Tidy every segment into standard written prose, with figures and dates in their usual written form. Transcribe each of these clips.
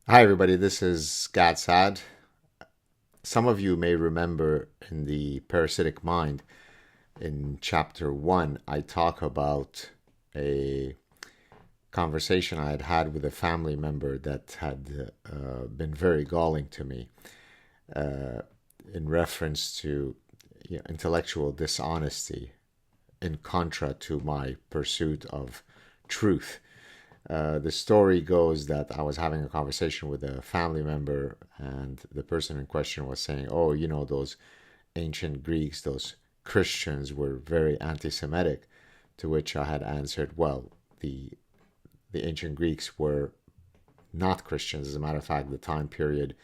Hi, everybody. This is Saad. Some of you may remember in the parasitic mind, in chapter one, I talk about a conversation I had had with a family member that had been very galling to me uh, in reference to intellectual dishonesty in contra to my pursuit of truth. The story goes that I was having a conversation with a family member, and the person in question was saying, "Oh, those ancient Greeks, those Christians were very anti-Semitic." To which I had answered, "Well, the ancient Greeks were not Christians. As a matter of fact, the time period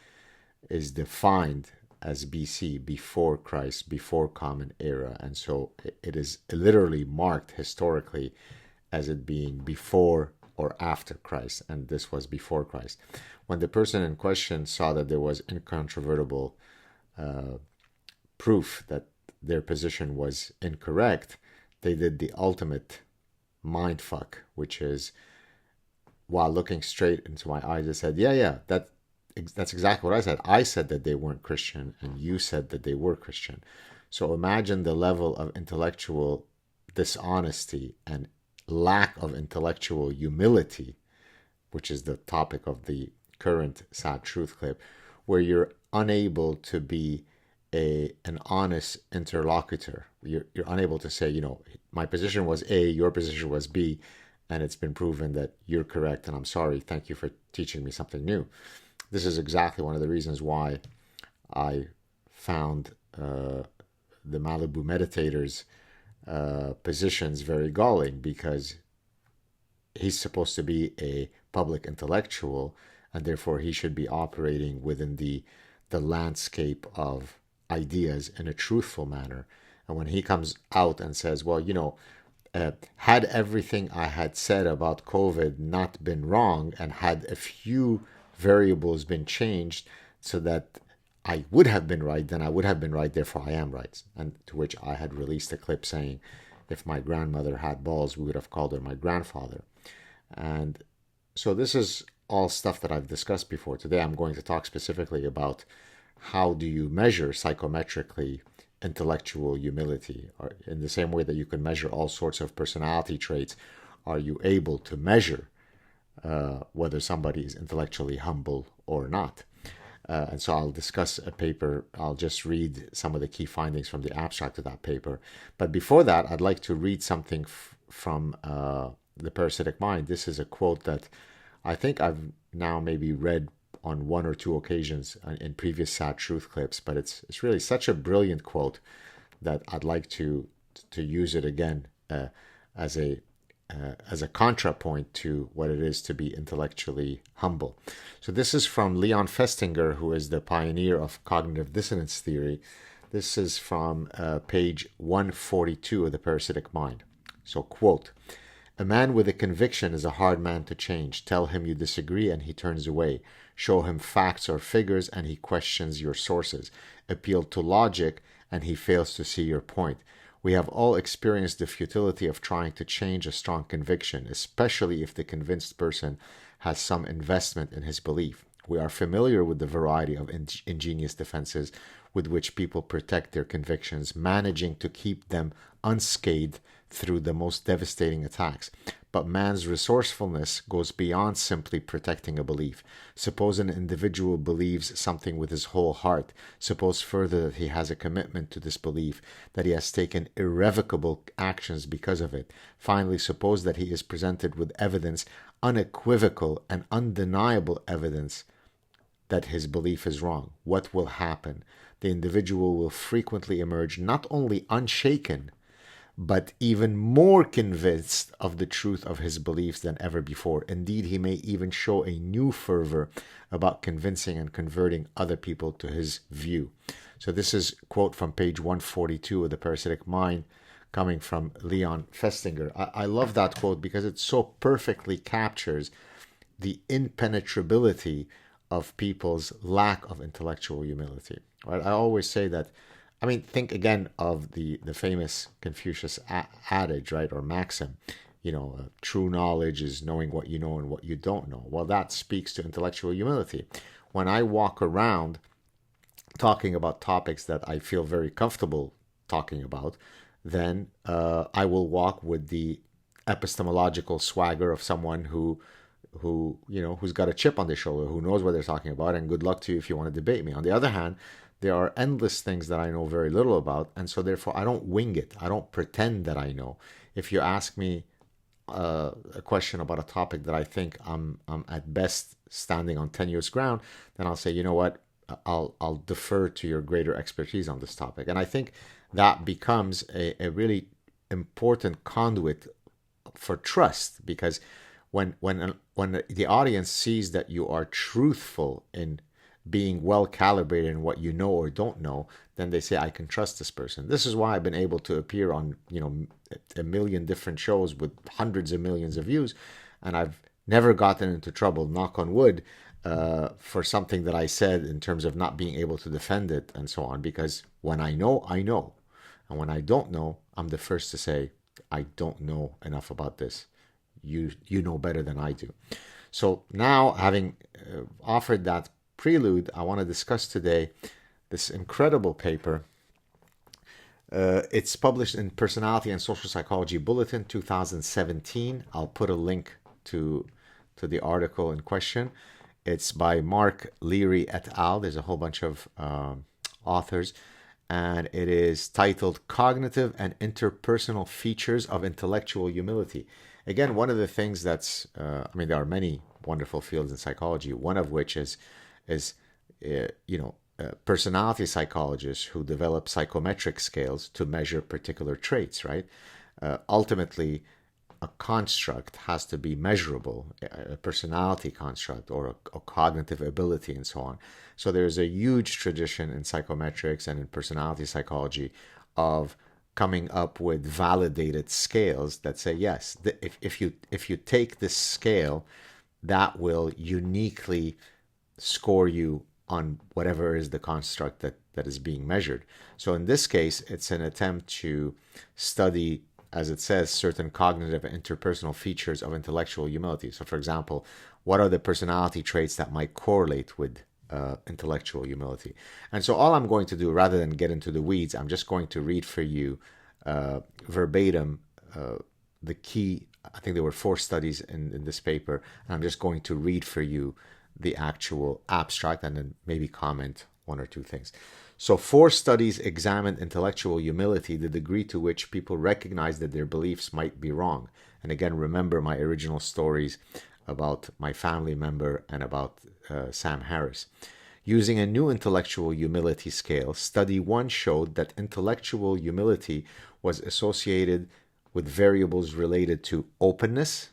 is defined as BC, before Christ, before Common Era, and so it is literally marked historically as it being before or after Christ, and this was before Christ." When the person in question saw that there was incontrovertible proof that their position was incorrect, they did the ultimate mind fuck, which is, while looking straight into my eyes, they said, "Yeah, that's exactly what I said. I said that they weren't Christian, and you said that they were Christian." So imagine the level of intellectual dishonesty and lack of intellectual humility, which is the topic of the current Sad Truth clip, where you're unable to be an honest interlocutor. You're unable to say, my position was A, your position was B, and it's been proven that you're correct, and I'm sorry. Thank you for teaching me something new. This is exactly one of the reasons why I found the Malibu meditators' positions very galling, because he's supposed to be a public intellectual, and therefore he should be operating within the landscape of ideas in a truthful manner. And when he comes out and says, "Well, had everything I had said about COVID not been wrong, and had a few variables been changed so that I would have been right, then I would have been right, therefore I am right." And to which I had released a clip saying, "If my grandmother had balls, we would have called her my grandfather." And so this is all stuff that I've discussed before. Today I'm going to talk specifically about how do you measure psychometrically intellectual humility. Or in the same way that you can measure all sorts of personality traits, are you able to measure whether somebody is intellectually humble or not? And so I'll discuss a paper. I'll just read some of the key findings from the abstract of that paper. But before that, I'd like to read something from The Parasitic Mind. This is a quote that I think I've now maybe read on one or two occasions in previous Sad Truth clips, but it's really such a brilliant quote that I'd like to use it again as a as a contrapoint to what it is to be intellectually humble. So this is from Leon Festinger, who is the pioneer of cognitive dissonance theory. This is from page 142 of The Parasitic Mind. So, quote, "A man with a conviction is a hard man to change. Tell him you disagree and he turns away. Show him facts or figures and he questions your sources. Appeal to logic and he fails to see your point. We have all experienced the futility of trying to change a strong conviction, especially if the convinced person has some investment in his belief. We are familiar with the variety of ingenious defenses with which people protect their convictions, managing to keep them unscathed through the most devastating attacks. But man's resourcefulness goes beyond simply protecting a belief. Suppose an individual believes something with his whole heart. Suppose further that he has a commitment to this belief, that he has taken irrevocable actions because of it. Finally, suppose that he is presented with evidence, unequivocal and undeniable evidence, that his belief is wrong. What will happen? The individual will frequently emerge not only unshaken, but even more convinced of the truth of his beliefs than ever before. Indeed, he may even show a new fervor about convincing and converting other people to his view." So this is a quote from page 142 of The Parasitic Mind, coming from Leon Festinger. I love that quote because it so perfectly captures the impenetrability of people's lack of intellectual humility. Right? I always say that. Think again of the famous Confucius adage, right, or maxim: true knowledge is knowing what you know and what you don't know. Well, that speaks to intellectual humility. When I walk around talking about topics that I feel very comfortable talking about, then I will walk with the epistemological swagger of someone who's got a chip on their shoulder, who knows what they're talking about, and good luck to you if you want to debate me. On the other hand, there are endless things that I know very little about, and so therefore I don't wing it. I don't pretend that I know. If you ask me a question about a topic that I think I'm at best standing on tenuous ground, then I'll say, you know what, I'll defer to your greater expertise on this topic. And I think that becomes a really important conduit for trust, because when the audience sees that you are truthful in being well calibrated in what you know or don't know, then they say, I can trust this person. This is why I've been able to appear on a million different shows with hundreds of millions of views, and I've never gotten into trouble, knock on wood, for something that I said in terms of not being able to defend it and so on. Because when I know, I know, and when I don't know, I'm the first to say, I don't know enough about this. You know better than I do. So now, having offered that prelude, I want to discuss today this incredible paper. It's published in Personality and Social Psychology Bulletin 2017. I'll put a link to the article in question. It's by Mark Leary et al. There's a whole bunch of authors, and it is titled Cognitive and Interpersonal Features of Intellectual Humility. Again, one of the things that's, there are many wonderful fields in psychology, one of which is personality psychologists who develop psychometric scales to measure particular traits, right? Ultimately, a construct has to be measurable, a personality construct or a cognitive ability and so on. So there's a huge tradition in psychometrics and in personality psychology of coming up with validated scales that say, yes, if you take this scale, that will uniquely score you on whatever is the construct that is being measured. So in this case, it's an attempt to study, as it says, certain cognitive and interpersonal features of intellectual humility. So for example, what are the personality traits that might correlate with intellectual humility? And so all I'm going to do, rather than get into the weeds, I'm just going to read for you verbatim the key, I think there were 4 studies in this paper, and I'm just going to read for you the actual abstract and then maybe comment 1 or 2 things. So 4 studies examined intellectual humility, the degree to which people recognize that their beliefs might be wrong. And again, remember my original stories about my family member and about Sam Harris. Using a new intellectual humility scale, study 1 showed that intellectual humility was associated with variables related to openness,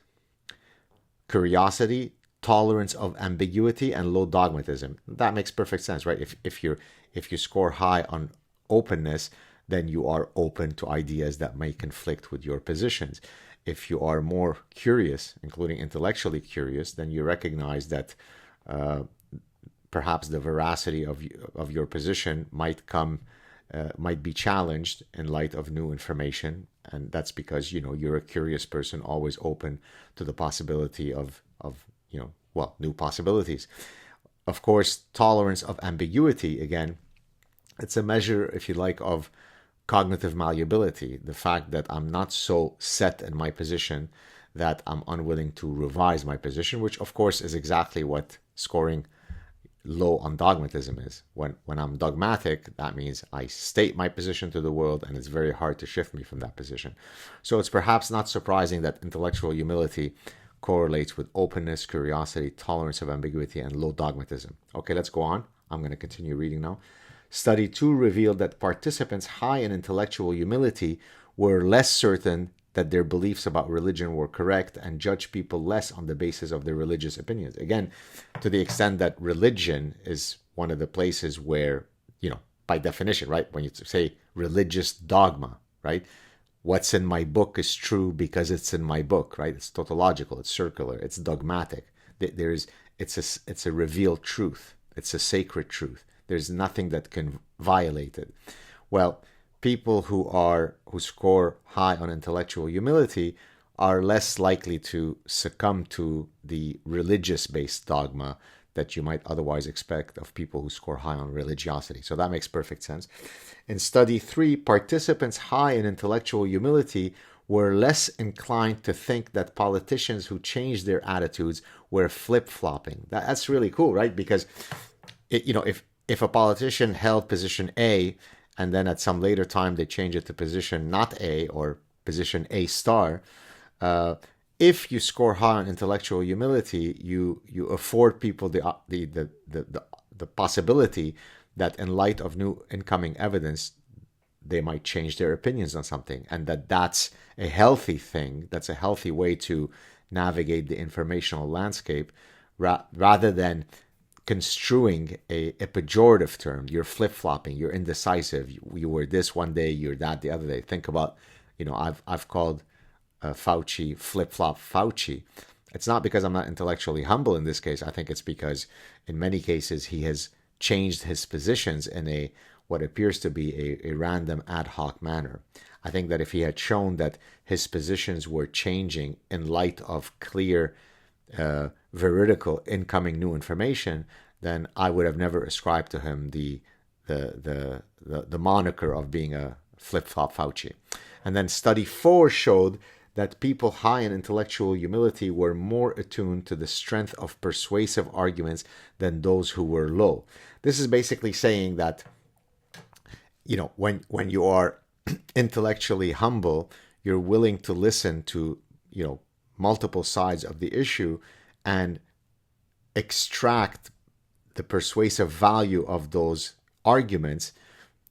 curiosity, tolerance of ambiguity, and low dogmatism. That makes perfect sense, right? If you score high on openness, then you are open to ideas that may conflict with your positions. If you are more curious, including intellectually curious, then you recognize that perhaps the veracity of your position might be challenged in light of new information, and that's because you're a curious person, always open to the possibility of new possibilities. Of course, tolerance of ambiguity, again, it's a measure, if you like, of cognitive malleability. The fact that I'm not so set in my position that I'm unwilling to revise my position, which of course is exactly what scoring low on dogmatism is. When I'm dogmatic, that means I state my position to the world and it's very hard to shift me from that position. So it's perhaps not surprising that intellectual humility correlates with openness, curiosity, tolerance of ambiguity, and low dogmatism. Okay, let's go on. I'm going to continue reading now. Study 2 revealed that participants high in intellectual humility were less certain that their beliefs about religion were correct and judged people less on the basis of their religious opinions. Again, to the extent that religion is one of the places where, by definition, right, when you say religious dogma, right, what's in my book is true because it's in my book, right? It's tautological, it's circular, it's dogmatic. It's a revealed truth. It's a sacred truth. There's nothing that can violate it. Well, people who score high on intellectual humility are less likely to succumb to the religious-based dogma that you might otherwise expect of people who score high on religiosity. So that makes perfect sense. In study 3, participants high in intellectual humility were less inclined to think that politicians who changed their attitudes were flip-flopping. That's really cool, right? Because if a politician held position A and then at some later time they change it to position not A or position A star, if you score high on intellectual humility, you afford people the possibility that in light of new incoming evidence, they might change their opinions on something, and that's a healthy thing. That's a healthy way to navigate the informational landscape, rather than construing a pejorative term. You're flip-flopping, you're indecisive, you were this one day, you're that the other day. Think about, I've called Fauci flip-flop Fauci. It's not because I'm not intellectually humble in this case. I think it's because in many cases he has changed his positions in what appears to be a random ad hoc manner. I think that if he had shown that his positions were changing in light of clear, veridical incoming new information, then I would have never ascribed to him the moniker of being a flip-flop Fauci. And then study 4 showed that people high in intellectual humility were more attuned to the strength of persuasive arguments than those who were low. This is basically saying that, when you are intellectually humble, you're willing to listen to, multiple sides of the issue and extract the persuasive value of those arguments,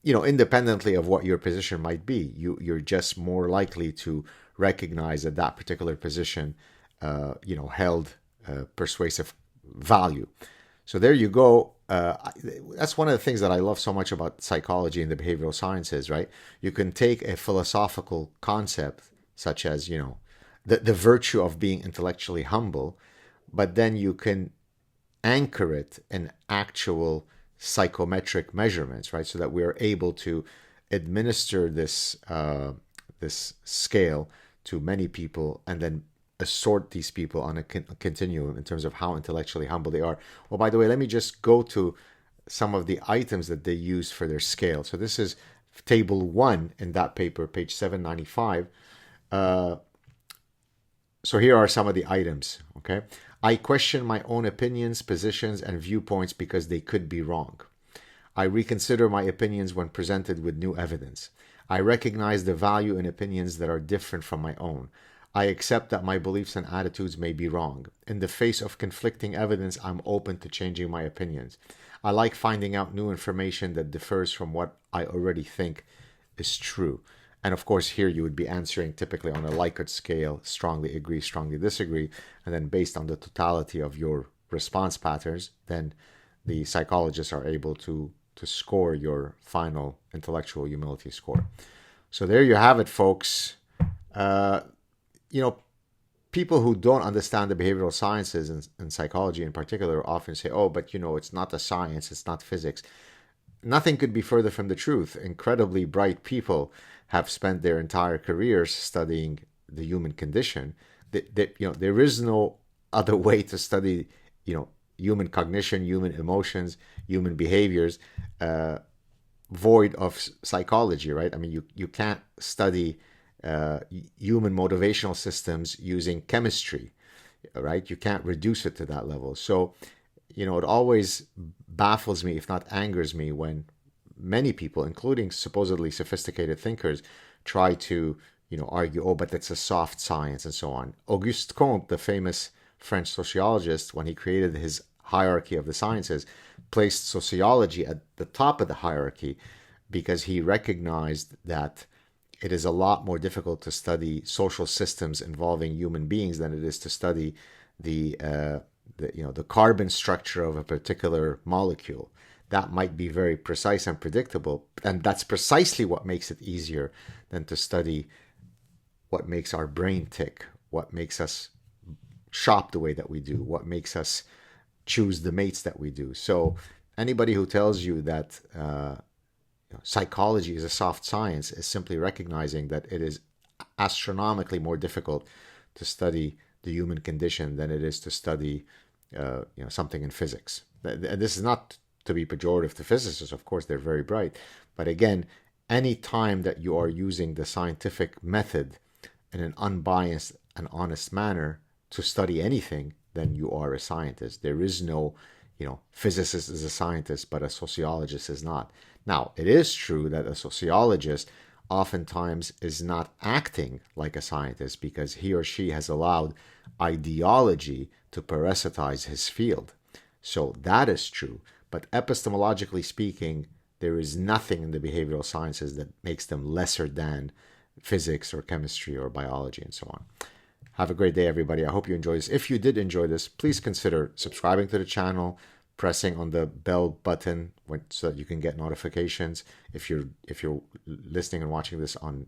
independently of what your position might be. You're just more likely to recognize that particular position, held persuasive value. So there you go. That's one of the things that I love so much about psychology and the behavioral sciences, right? You can take a philosophical concept such as, the virtue of being intellectually humble, but then you can anchor it in actual psychometric measurements, right? So that we're able to administer this scale to many people and then assort these people on a continuum in terms of how intellectually humble they are. Well, by the way, let me just go to some of the items that they use for their scale. So this is table 1 in that paper, page 795. So here are some of the items, okay? I question my own opinions, positions, and viewpoints because they could be wrong. I reconsider my opinions when presented with new evidence. I recognize the value in opinions that are different from my own. I accept that my beliefs and attitudes may be wrong. In the face of conflicting evidence, I'm open to changing my opinions. I like finding out new information that differs from what I already think is true. And of course, here you would be answering typically on a Likert scale, strongly agree, strongly disagree. And then based on the totality of your response patterns, then the psychologists are able to score your final intellectual humility score. So there you have it, folks. People who don't understand the behavioral sciences and psychology in particular often say, oh, but it's not a science, it's not physics. Nothing could be further from the truth. Incredibly bright people have spent their entire careers studying the human condition. There is no other way to study, human cognition, human emotions, human behaviors, void of psychology, right? I mean, you can't study human motivational systems using chemistry, right? You can't reduce it to that level. So, it always baffles me, if not angers me, when many people, including supposedly sophisticated thinkers, try to, argue, oh, but that's a soft science and so on. Auguste Comte, the famous French sociologist, when he created his hierarchy of the sciences, placed sociology at the top of the hierarchy because he recognized that it is a lot more difficult to study social systems involving human beings than it is to study the carbon structure of a particular molecule. That might be very precise and predictable, and that's precisely what makes it easier than to study what makes our brain tick, what makes us shop the way that we do, what makes us choose the mates that we do. So anybody who tells you that psychology is a soft science is simply recognizing that it is astronomically more difficult to study the human condition than it is to study something in physics. This is not to be pejorative to physicists. Of course, they're very bright. But again, any time that you are using the scientific method in an unbiased and honest manner to study anything, then you are a scientist. There is no, physicist is a scientist, but a sociologist is not. Now, it is true that a sociologist oftentimes is not acting like a scientist because he or she has allowed ideology to parasitize his field. So that is true. But epistemologically speaking, there is nothing in the behavioral sciences that makes them lesser than physics or chemistry or biology and so on. Have a great day, everybody. I hope you enjoy this. If you did enjoy this, please consider subscribing to the channel, pressing on the bell button so that you can get notifications. If you're listening and watching this on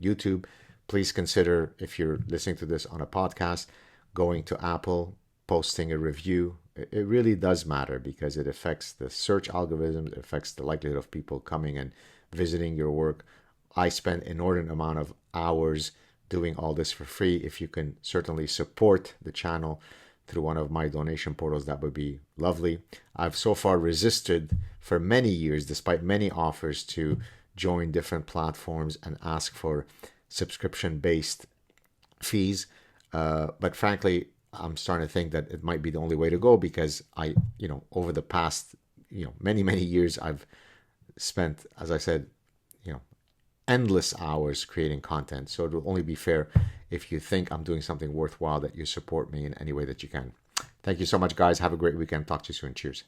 YouTube, please consider, if you're listening to this on a podcast, going to Apple, posting a review. It really does matter because it affects the search algorithms, it affects the likelihood of people coming and visiting your work. I spend an inordinate amount of hours doing all this for free. If you can certainly support the channel through one of my donation portals, that would be lovely. I've so far resisted for many years, despite many offers, to join different platforms and ask for subscription-based fees. But frankly, I'm starting to think that it might be the only way to go because over the past, many, many years, I've spent, as I said, endless hours creating content. So it will only be fair if you think I'm doing something worthwhile that you support me in any way that you can. Thank you so much, guys. Have a great weekend. Talk to you soon. Cheers.